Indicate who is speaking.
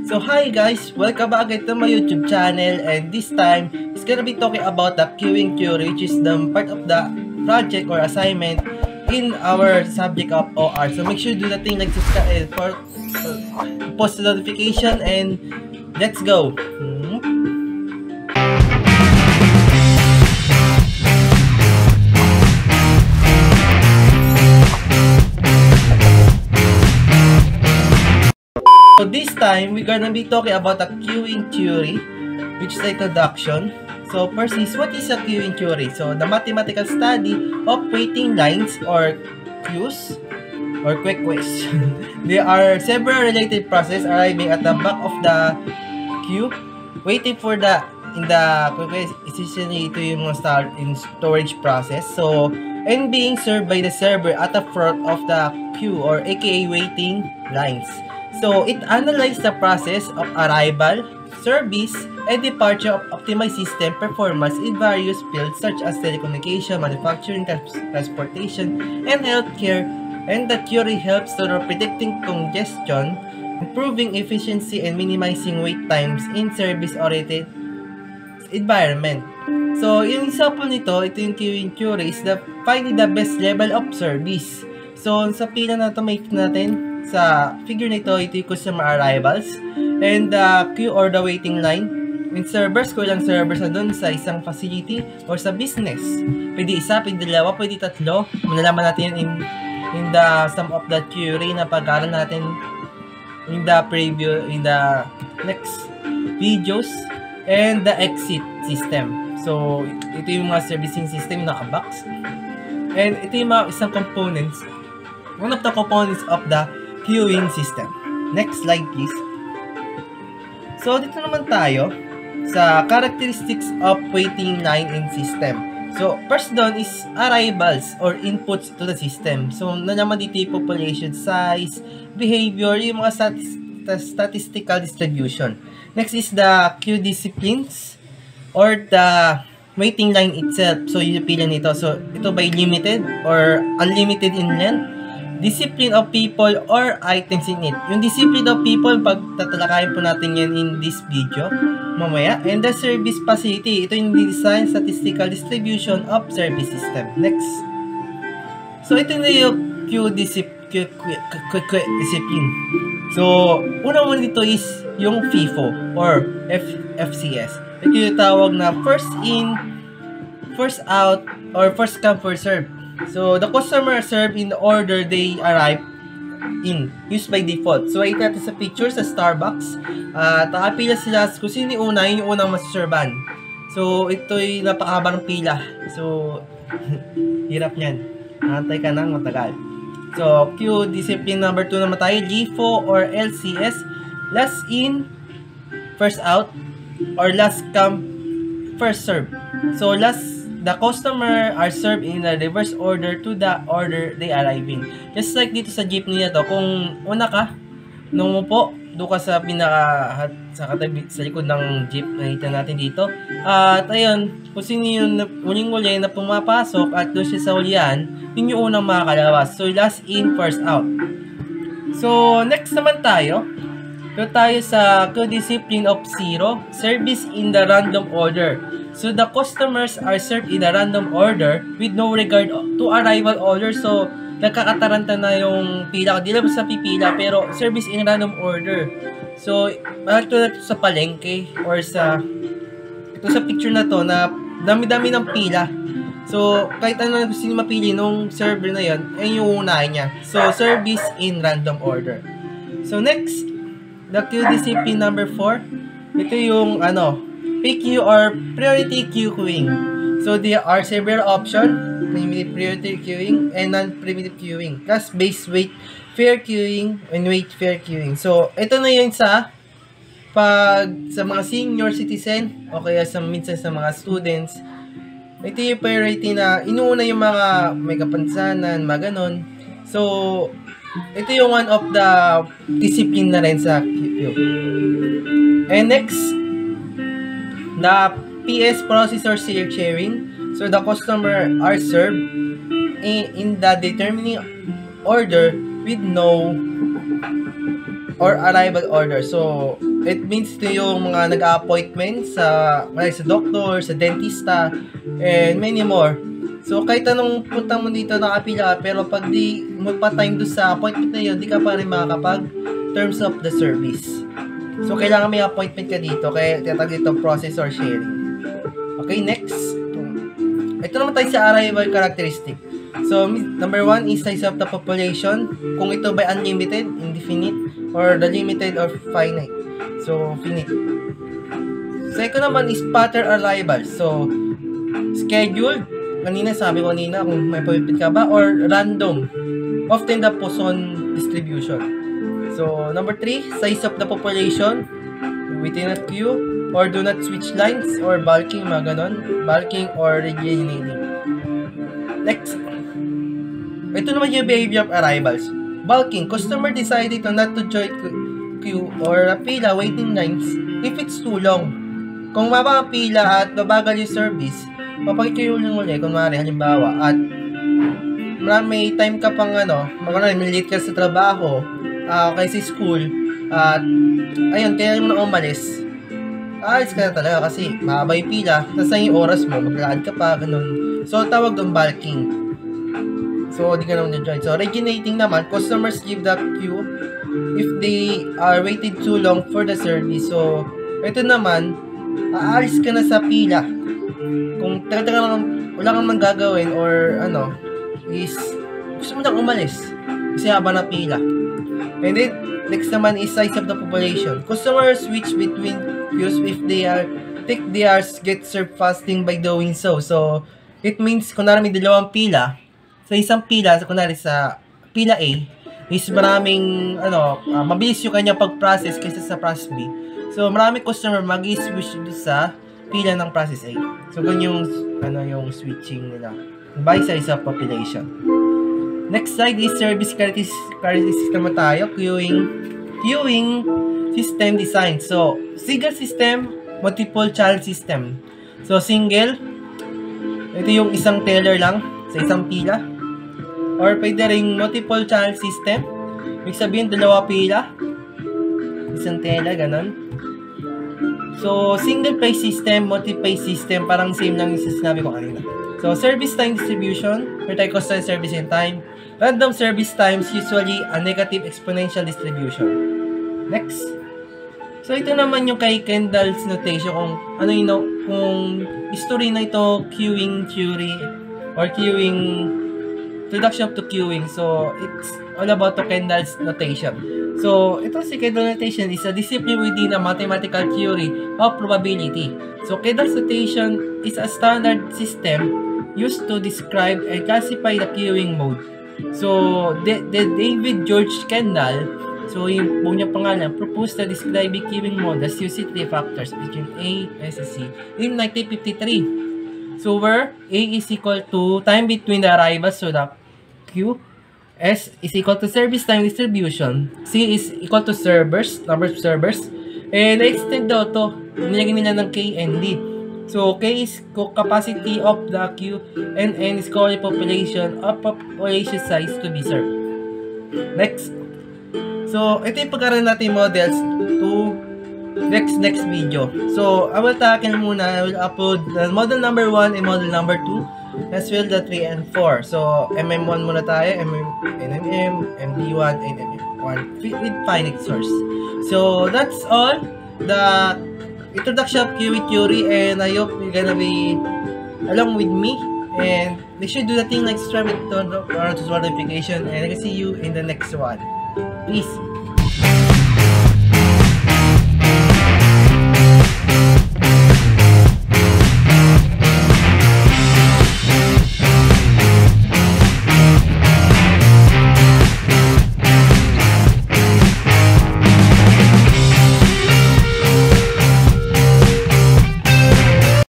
Speaker 1: So hi guys, welcome back again to my YouTube channel, and this time it's gonna be talking about the queuing theory, which is the part of the project or assignment in our subject of OR. So make sure to do the thing like subscribe for post the notification, and let's go. So this time, we're gonna be talking about the queuing theory, which is the introduction. So first is, what is a queuing theory? So the mathematical study of waiting lines or queues or quick question. There are several related processes arriving at the back of the queue, waiting for the quick question. Essentially, ito yung mga start in storage process. So and being served by the server at the front of the queue, or aka waiting lines. So, it analyzes the process of arrival, service, and departure of optimized system performance in various fields such as telecommunication, manufacturing, transportation, and healthcare. And the theory helps to predicting congestion, improving efficiency, and minimizing wait times in service-oriented environment. So, yung example nito, ito yung queuing theory, is finding the best level of service. So, sa pila na ito, make natin sa figure nito, ito yung customer arrivals and the queue or the waiting line. With servers, kung ilang servers na dun sa isang facility or sa business. Pwede isa, pwede dalawa, pwede tatlo. Malalaman natin yan in the sum of the theory na pag-aaral natin in the next videos. And the exit system. So, ito yung mga servicing system na naka-box. And ito yung mga isang components. One of the components of the queuing system. Next slide please. So dito naman tayo sa characteristics of waiting line in system. So first doon is arrivals or inputs to the system. So nalaman dito yung population size, behavior, yung mga statistical distribution. Next is the queue disciplines or the waiting line itself. So yung pila nito. So ito by limited or unlimited in length. Discipline of people or items in it. Yung discipline of people, pag tatalakayin po natin yan in this video mamaya. And the service facility. Ito yung design statistical distribution of service system. Next. So, ito na yung queue discipline. So, una muna dito is yung FIFO or FCS. Ito yung tawag na first in, first out, or first come, first serve. So, the customer served in the order they arrive in, used by default. So, ito natin sa picture sa Starbucks. Nakapila sila kung sino yung una, yun yung unang masaserban. So, ito'y napakahaba ng pila. So, hirap niyan. Antay ka nang matagal. So, queue discipline number 2 naman tayo, LIFO or LCS. Last in, first out, or last come, first serve. So, the customer are served in a reverse order to the order they arrive in. Just like dito sa jeepney na to, kung una ka, nung upo, doon ka sa sa katabi, sa likod ng jeep, nakita natin dito. At ayun, kung sino yung uling-uli na pumapasok at doon siya sa ulian, yun yung unang makakalabas. So, last in, first out. So, next naman tayo. Ito tayo sa co-discipline of 0, service in the random order. So, the customers are served in a random order with no regard to arrival order. So, nagkakataranta na yung pila. Di lang sa pipila, pero service in random order. So, ito na sa palengke or ito sa picture na to na dami-dami ng pila. So, kahit ano na gusto nyo mapili nung server na yan, ay yung unahin niya. So, service in random order. So, next, the queue discipline number 4. Ito yung PQ or priority queuing. So, there are several options, namely priority queuing and non-primitive queuing. Class-based wait fair queuing and wait fair queuing. So, ito na yun sa mga senior citizen o kaya minsan sa mga students. Ito yung priority na inuuna yung mga may kapansanan, mga ganon. So, ito yung one of the discipline na rin sa queue. And next, the PS processor sharing. So, the customer are served in the determining order with no or arrival order. So, it means ito yung mga nag-appointment sa doktor, sa dentista, and many more. So, kahit anong punta mo dito nakapila, pero pag di mo pa time doon sa appointment na yun, di ka pa rin makakapag terms of the service. So, kailangan may appointment ka dito, kaya tinatawag dito process or sharing. Okay, next. Ito naman tayo sa arrival characteristic. So, number 1 is size of the population. Kung ito by unlimited, indefinite, or the limited or finite. So, finite. Second naman is pattern arrival. So, scheduled. Sabi ko kanina kung may pumipit ka ba, or random. Often the Poisson distribution. So, number 3, size of the population within a queue, or do not switch lines, or bulking, mga ganon. Bulking or regenerating. Next. Ito naman yung behavior of arrivals. Bulking. Customer decided not to join queue or pila waiting lines if it's too long. Kung mababa ang pila at mabagal yung service, papag-queue lang ulit. Kung maaari, halimbawa, at may time ka pang may late ka sa trabaho, kay sa school, at ayun, kaya mo na umalis. Alis ka na talaga kasi mahaba yung pila, nasaan yung oras mo, maglalakad ka pa, ganun. So, tawag doon bulking. So, di ka naman na-join. So, originating naman, customers leave the queue if they are waited too long for the service. So, ito naman, aalis ka na sa pila. Kung wala kang manggagawin or is gusto mo lang umalis kasi haba na pila. And then, next naman is size of the population. Customers switch between queues if they get served fasting by doing so. So, it means, kung may dalawang pila, sa isang pila, kunwari sa pila A, is maraming, mabilis yung kanyang pag-process kaysa sa process B. So, maraming customer mag-switch sa pila ng process A. So, ganyan yung switching nila by size of population. Next slide is service characteristic naman tayo, queuing system design. So, single system, multiple channel system. So, single, ito yung isang teller lang sa isang pila. Or pwede ring multiple channel system. Ibig sabihin, dalawa pila. Isang tela, ganon. So, single phase system, multi-phase system, parang same lang yung sinabi ko kanina. So, service time distribution, where tayo constant service in time. Random service times, usually a negative exponential distribution. Next. So, ito naman yung kay Kendall's notation, kung kung history na ito, queuing theory, or introduction to queuing. So, it's all about to Kendall's notation. So, ito si Kendall's notation is a discipline within a mathematical theory of probability. So, Kendall's notation is a standard system used to describe and classify the queuing mode. So, David George Kendall, so yung buong niya pangalan, proposed to describe the queuing mode as using 3 factors between A, S, and C in 1953. So, where A is equal to time between the arrivals, so the Q, S is equal to service time distribution, C is equal to servers, number of servers, and extend daw to, nilagyan nila ng K and D. So, K is capacity of the queue, and N is current population of population size to be served. Next. So, ito yung pag-aaral natin models to next video. So, I will tackle muna, I will upload the model number 1 and model number 2, as well the 3 and 4. So, MM1 muna tayo, NMM, MD1, and MM1 with finite source. So, that's all the introduction of queuing theory, and I hope you're gonna be along with me, and make sure to do the thing like subscribe and turn on notification, and I can see you in the next one. Peace.